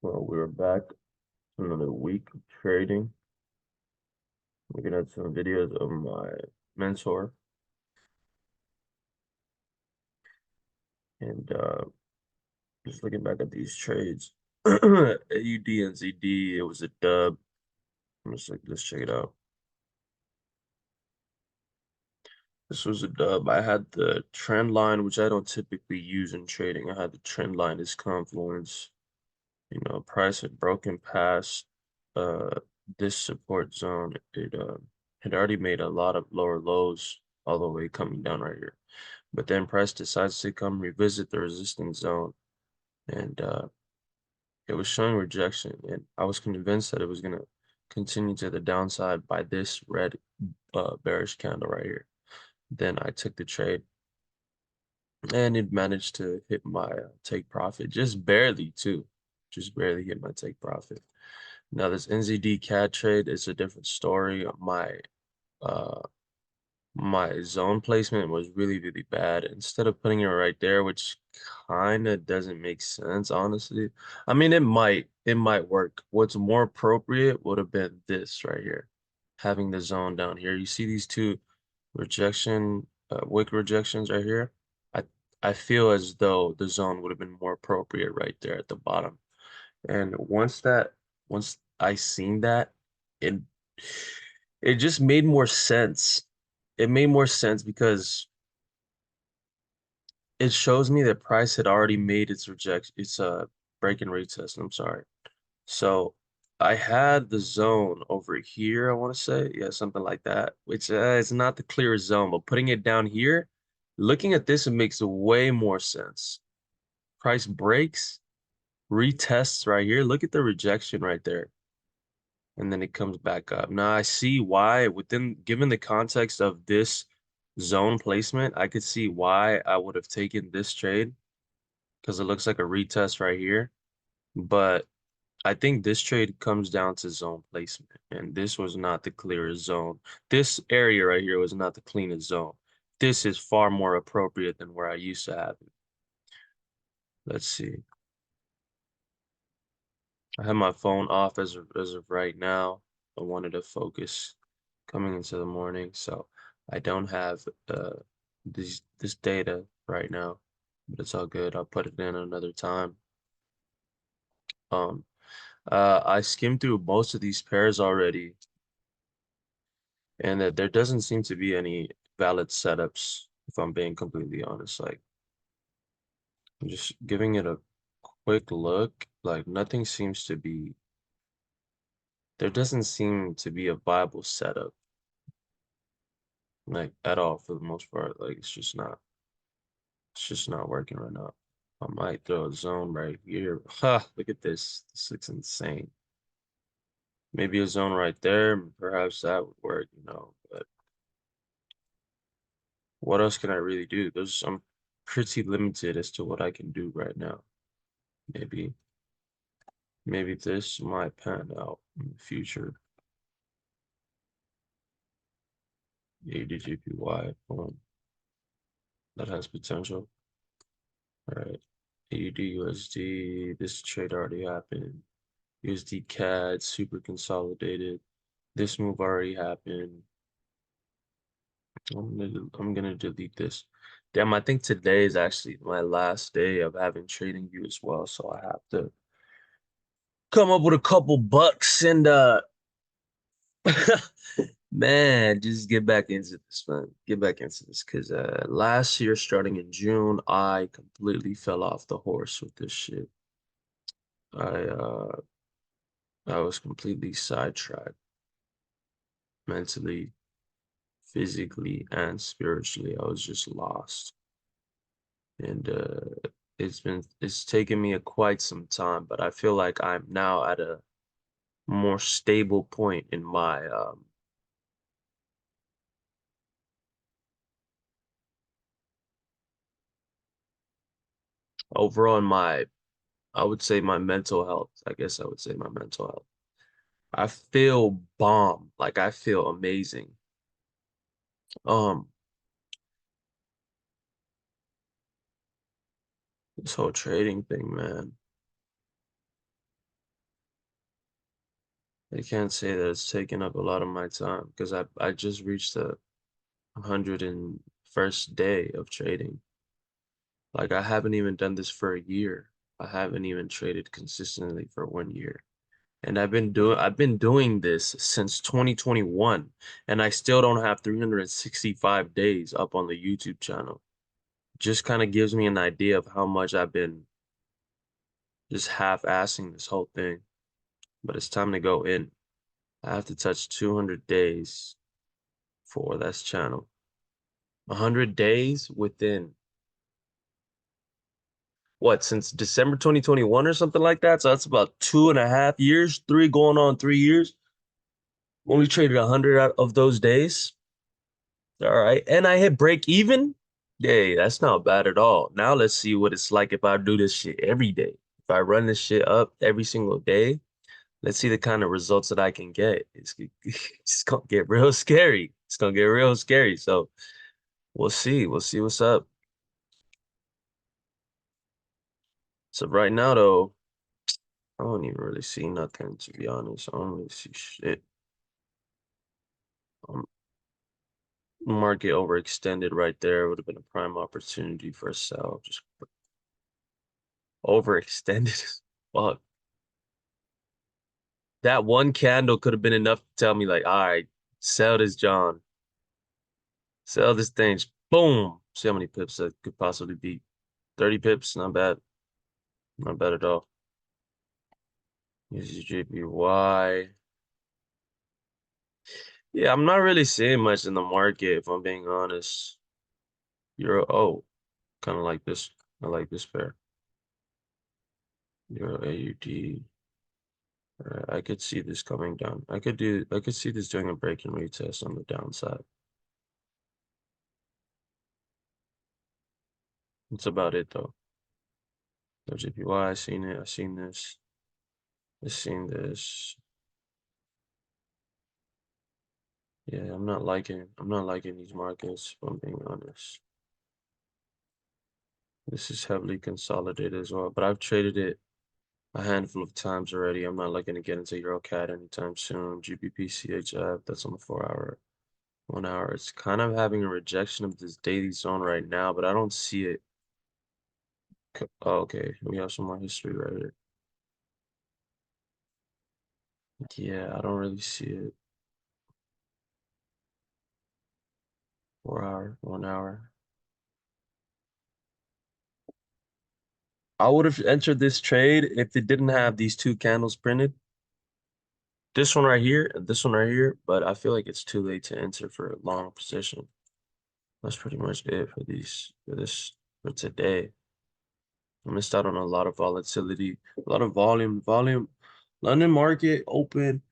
Well, we're back to another week of trading. Looking at some videos of my mentor and just looking back at these trades. AUD and ZD, it was a dub. Let's check it out. This was a dub. I had the trend line, which I don't typically use in trading. I had the trend line as confluence. Price had broken past uh this support zone. It had already made a lot of lower lows all the way coming down right here. But then price decides to come revisit the resistance zone, and it was showing rejection, and I was convinced that it was gonna continue to the downside by this red bearish candle right here. Then I took the trade, and it managed to hit my take profit, just barely too, just barely hit my take profit. Now this NZD CAD trade is a different story. Uh my zone placement was really bad. Instead of putting it right there, which kind of doesn't make sense, honestly. I mean, it might work. What's more appropriate would have been this right here, having the zone down here. You see these two wick rejections right here. I I feel as though the zone would have been more appropriate right there at the bottom. And once I seen that, it it just made more sense. It made more sense because it shows me that price had already made its break and retest. I'm sorry. So I had the zone over here, I want to say. Yeah, something like that. Which it's not the clearest zone, but putting it down here, looking at this, it makes way more sense. Price breaks, retests right here. Look at the rejection right there. And then it comes back up. Now I see why given the context of this zone placement, I could see why I would have taken this trade because it looks like a retest right here. But I think this trade comes down to zone placement, and this was not the clearest zone. This area right here was not the cleanest zone. This is far more appropriate than where I used to have it. Let's see. I have my phone off as of right now. I wanted to focus coming into the morning, so I don't have this data right now, but it's all good. I'll put it in another time. Um, I skimmed through most of these pairs already, and that there doesn't seem to be any valid setups, if I'm being completely honest. Like, I'm just giving it a quick look, like nothing seems to be, there doesn't seem to be a viable setup, like at all for the most part. Like it's just not working right now. I might throw a zone right here. Ha, look at this. This looks insane. Maybe a zone right there, perhaps that would work. But what else can I really do? I'm pretty limited as to what I can do right now. Maybe maybe this might pan out in the future. AUDJPY, that has potential. All right. AUD USD, this trade already happened. USD CAD, super consolidated. This move already happened. I'm gonna delete this. Damn, I think today is actually my last day of having TradingView as well, so I have to come up with a couple bucks and man, just get back into this, man. Get back into this because last year, starting in June, I completely fell off the horse with this shit. I uh I was completely sidetracked mentally, physically, and spiritually. I was just lost. And it's taken me quite some time, but I feel like I'm now at a more stable point in my overall in my I would say my mental health. I guess I would say my mental health. I feel bomb. Like I feel amazing. Um, this whole trading thing, man. I can't say that it's taken up a lot of my time because I just reached the 101st day of trading. Like I haven't even done this for a year. I haven't even traded consistently for 1 year. And I've been doing this since 2021 and I still don't have 365 days up on the YouTube channel. Just kind of gives me an idea of how much I've been just half-assing this whole thing. But it's time to go in. I have to touch 200 days for this channel. 100 days within what, since December 2021 or something like that? So that's about 2.5 years, three going on 3 years. Only traded 100 out of those days. All right. And I hit break even. Hey, that's not bad at all. Now let's see what it's like if I do this shit every day. If I run this shit up every single day, let's see the kind of results that I can get. It's gonna get real scary. It's gonna get real scary. So we'll see. We'll see what's up. So right now though, I don't even really see nothing to be honest. I don't really see shit. Um, Market overextended right there would have been a prime opportunity for a sell. Just overextended. Fuck. That one candle could have been enough to tell me like, all right, sell this John. Sell this thing. Boom. See how many pips that could possibly be. 30 pips, not bad. Not bad at all. This is JPY. Yeah, I'm not really seeing much in the market, if I'm being honest. Euro, oh, kind of like this. I like this pair. Euro AUD. I could see this coming down. I could see this doing a break and retest on the downside. That's about it though. No JPY, I seen it. I seen this. I seen this. Yeah, I'm not liking these markets, if I'm being honest. This is heavily consolidated as well, but I've traded it a handful of times already. I'm not looking to get into EuroCAD anytime soon. GBP CHF, that's on the 4 hour, 1 hour. It's kind of having a rejection of this daily zone right now, but I don't see it. Oh, okay, we have some more history right here. Yeah, I don't really see it. 4 hour, 1 hour. I would have entered this trade if it didn't have these two candles printed. This one right here and this one right here, but I feel like it's too late to enter for a long position. That's pretty much it for for today. I missed out on a lot of volatility, a lot of volume. London market open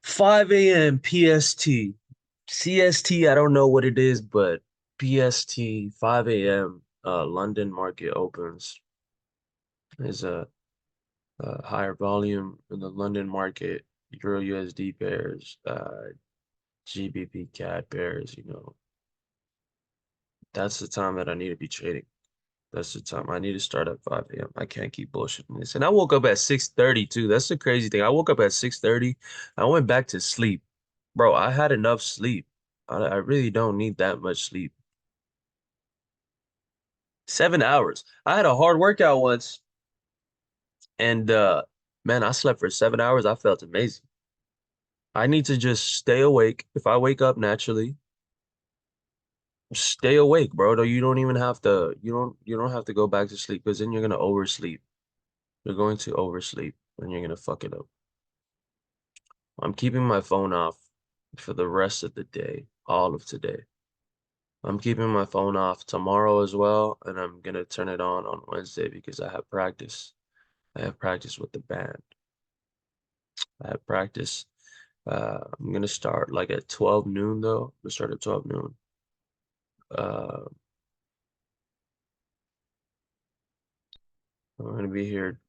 5 a.m. PST. CST, I don't know what it is, but PST 5 a.m. London market opens is a higher volume in the London market. Euro USD pairs, GBP CAD pairs, that's the time that I need to be trading. That's the time I need to start at 5 a.m. I can't keep bullshitting this. And I woke up at 6:30 too. That's the crazy thing. I woke up at 6:30. I went back to sleep. Bro, I had enough sleep. I really don't need that much sleep. 7 hours. I had a hard workout once and man, I slept for 7 hours. I felt amazing. I need to just stay awake. If I wake up naturally, stay awake, bro. Though you don't even have to you don't have to go back to sleep because then you're gonna oversleep. You're going to oversleep and you're gonna fuck it up. I'm keeping my phone off for the rest of the day, all of today. I'm keeping my phone off tomorrow as well, and I'm gonna turn it on Wednesday because I have practice. I have practice with the band. I have practice. I'm gonna start like at 12 noon though. I'm gonna start at 12 noon. Uh, I'm gonna be here.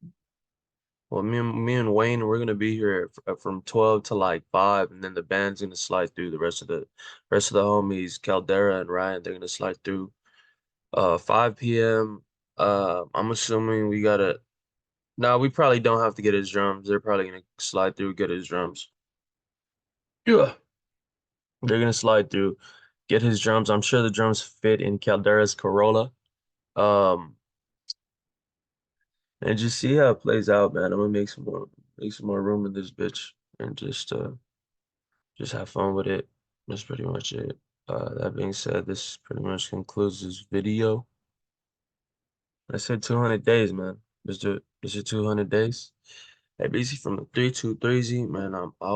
Well, me and Wayne, we're gonna be here from 12 to like 5, and then the band's gonna slide through. The rest of the homies, Caldera and Ryan, they're gonna slide through. 5 p.m. I'm assuming we gotta. Nah, we probably don't have to get his drums. They're probably gonna slide through, get his drums. Yeah. They're gonna slide through, get his drums. I'm sure the drums fit in Caldera's Corolla. Um, and just see how it plays out, man. I'm gonna make some more room in this bitch and just have fun with it. That's pretty much it. That being said, this pretty much concludes this video. I said 200 days, man. Mr. 200 days. Hey, busy from the 323Z, man. I'm out.